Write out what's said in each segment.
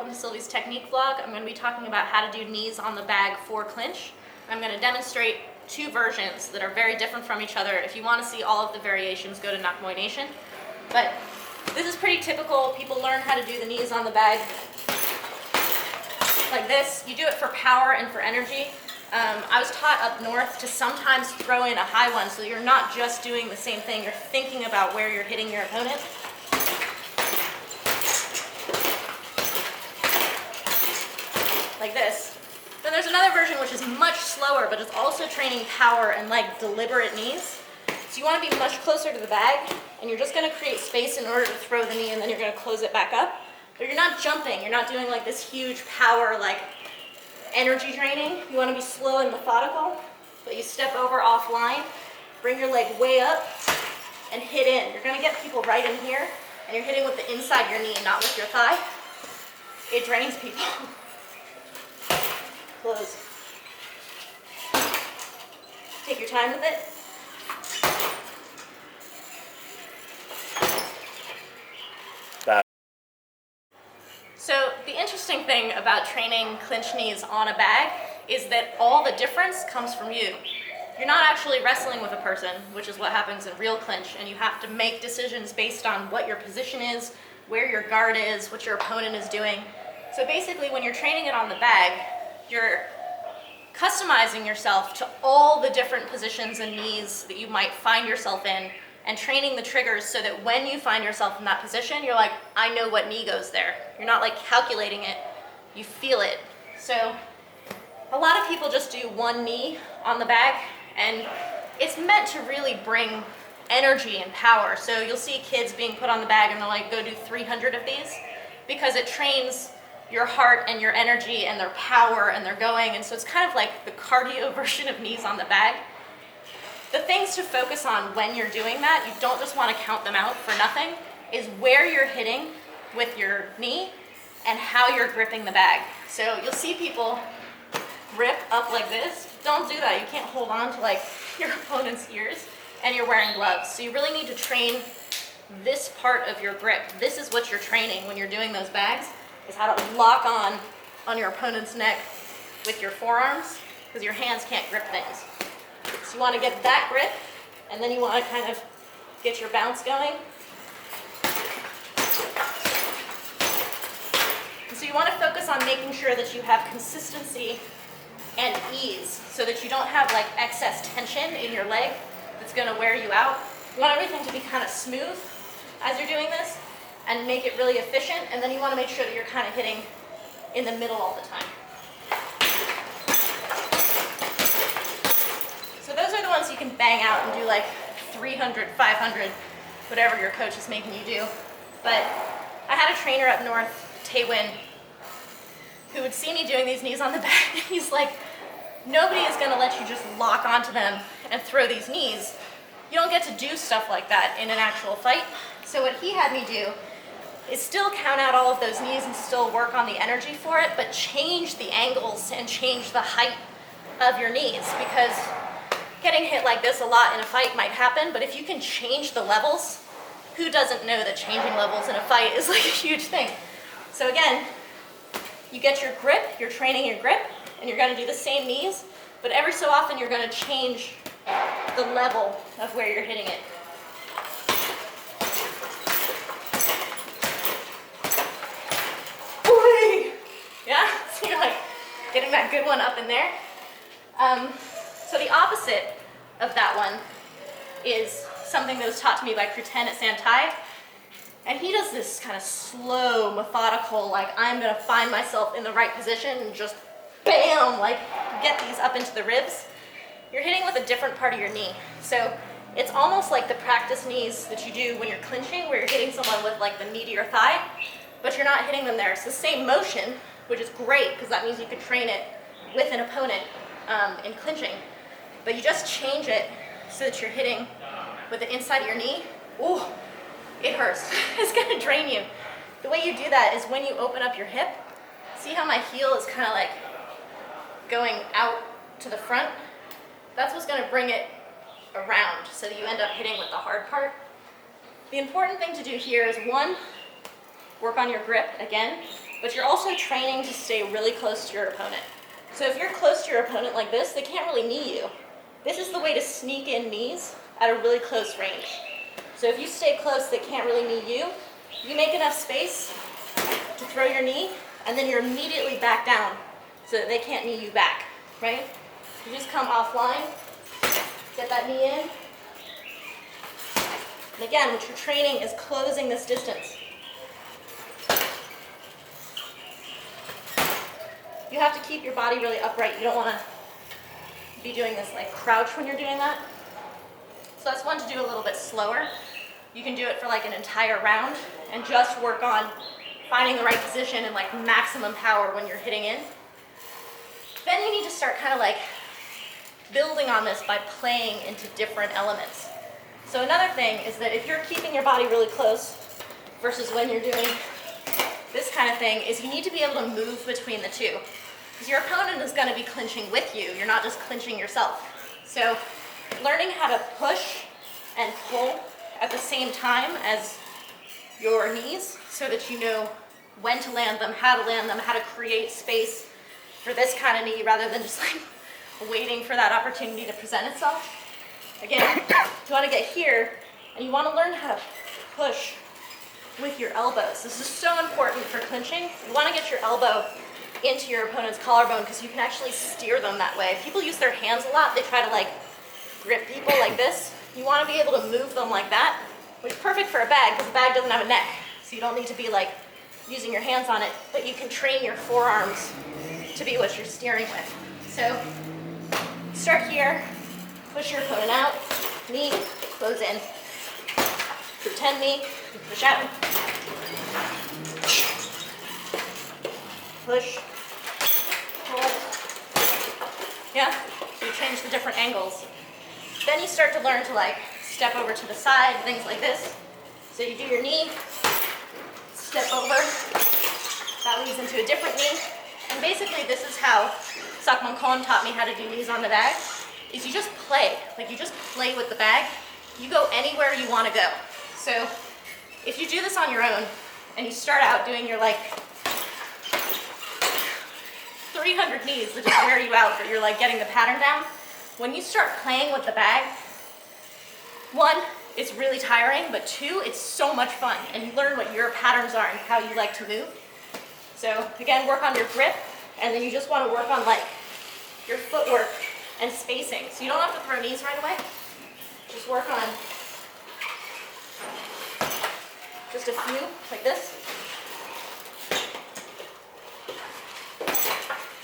welcome to Sylvie's technique vlog. I'm going to be talking about how to do knees on the bag for clinch. I'm going to demonstrate two versions that are very different from each other. If you want to see all of the variations, go to Muay Nation. But this is pretty typical. People learn how to do the knees on the bag like this. You do it for power and for energy. I was taught up north to sometimes throw in a high one, so you're not just doing the same thing, you're thinking about where you're hitting your opponent. Like this. Then there's another version which is much slower, but it's also training power and like deliberate knees. So you want to be much closer to the bag, and you're just going to create space in order to throw the knee, and then you're going to close it back up. But you're not jumping, you're not doing like this huge power, like energy draining. You want to be slow and methodical, but you step over offline, bring your leg way up, and hit in. You're going to get people right in here, and you're hitting with the inside of your knee, not with your thigh. It drains people. Close. Take your time with it. So the interesting thing about training clinch knees on a bag is that all the difference comes from you. You're not actually wrestling with a person, which is what happens in real clinch, and you have to make decisions based on what your position is, where your guard is, what your opponent is doing. So basically when you're training it on the bag, you're customizing yourself to all the different positions and knees that you might find yourself in, and training the triggers so that when you find yourself in that position, you're like, I know what knee goes there. You're not like calculating it, you feel it. So a lot of people just do one knee on the bag, and it's meant to really bring energy and power. So you'll see kids being put on the bag and they're like, go do 300 of these, because it trains your heart and your energy and their power, and they're going, and so it's kind of like the cardio version of knees on the bag. The things to focus on when you're doing that, you don't just want to count them out for nothing, is where you're hitting with your knee and how you're gripping the bag. So you'll see people grip up like this. Don't do that. You can't hold on to like your opponent's ears, and you're wearing gloves. So you really need to train this part of your grip. This is what you're training when you're doing those bags, is how to lock on your opponent's neck with your forearms, because your hands can't grip things. So you want to get that grip, and then you want to kind of get your bounce going. And so you want to focus on making sure that you have consistency and ease, so that you don't have like excess tension in your leg that's going to wear you out. You want everything to be kind of smooth as you're doing this, and make it really efficient, and then you want to make sure that you're kind of hitting in the middle all the time. So those are the ones you can bang out and do like 300, 500, whatever your coach is making you do. But I had a trainer up north, Taewin, who would see me doing these knees on the back, and he's like, nobody is going to let you just lock onto them and throw these knees. You don't get to do stuff like that in an actual fight. So what he had me do is still count out all of those knees and still work on the energy for it, but change the angles and change the height of your knees, because getting hit like this a lot in a fight might happen, but if you can change the levels, who doesn't know that changing levels in a fight is like a huge thing? So again, you get your grip, you're training your grip, and you're going to do the same knees, but every so often you're going to change the level of where you're hitting it. Yeah, so you're like getting that good one up in there. So the opposite of that one is something that was taught to me by Kruten at Santai. And he does this kind of slow, methodical, like I'm gonna find myself in the right position and just bam, like get these up into the ribs. You're hitting with a different part of your knee. So it's almost like the practice knees that you do when you're clinching, where you're hitting someone with like the knee to your thigh, but you're not hitting them there. It's the same motion, which is great because that means you can train it with an opponent in clinching. But you just change it so that you're hitting with the inside of your knee. Ooh, it hurts. It's gonna drain you. The way you do that is when you open up your hip. See how my heel is kind of like going out to the front? That's what's gonna bring it around so that you end up hitting with the hard part. The important thing to do here is one, work on your grip again, but you're also training to stay really close to your opponent. So if you're close to your opponent like this, they can't really knee you. This is the way to sneak in knees at a really close range. So if you stay close, they can't really knee you. You make enough space to throw your knee, and then you're immediately back down so that they can't knee you back, right? You just come offline, get that knee in. And again, what you're training is closing this distance. You have to keep your body really upright. You don't want to be doing this like crouch when you're doing that. So that's one to do a little bit slower. You can do it for like an entire round and just work on finding the right position and like maximum power when you're hitting in. Then you need to start kind of like building on this by playing into different elements. So another thing is that if you're keeping your body really close versus when you're doing this kind of thing, is you need to be able to move between the two. Because your opponent is going to be clinching with you. You're not just clinching yourself. So learning how to push and pull at the same time as your knees so that you know when to land them, how to create space for this kind of knee rather than just like waiting for that opportunity to present itself. Again, you want to get here and you want to learn how to push with your elbows. This is so important for clinching. You want to get your elbow into your opponent's collarbone because you can actually steer them that way. People use their hands a lot. They try to like grip people like this. You want to be able to move them like that, which is perfect for a bag because a bag doesn't have a neck. So you don't need to be like using your hands on it, but you can train your forearms to be what you're steering with. So start here, push your opponent out, knee, close in. Pretend knee, push out. Push, hold. Yeah, so you change the different angles. Then you start to learn to like step over to the side, things like this. So you do your knee, step over, that leads into a different knee. And basically this is how Sakman Kon taught me how to do knees on the bag, is you just play. Like you just play with the bag. You go anywhere you want to go. So if you do this on your own and you start out doing your like 300 knees that just wear you out, but you're like getting the pattern down, when you start playing with the bag, one, it's really tiring, but two, it's so much fun and you learn what your patterns are and how you like to move. So again, work on your grip, and then you just want to work on like your footwork and spacing. So you don't have to throw knees right away. Just work on just a few, like this.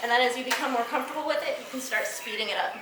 And then as you become more comfortable with it, you can start speeding it up.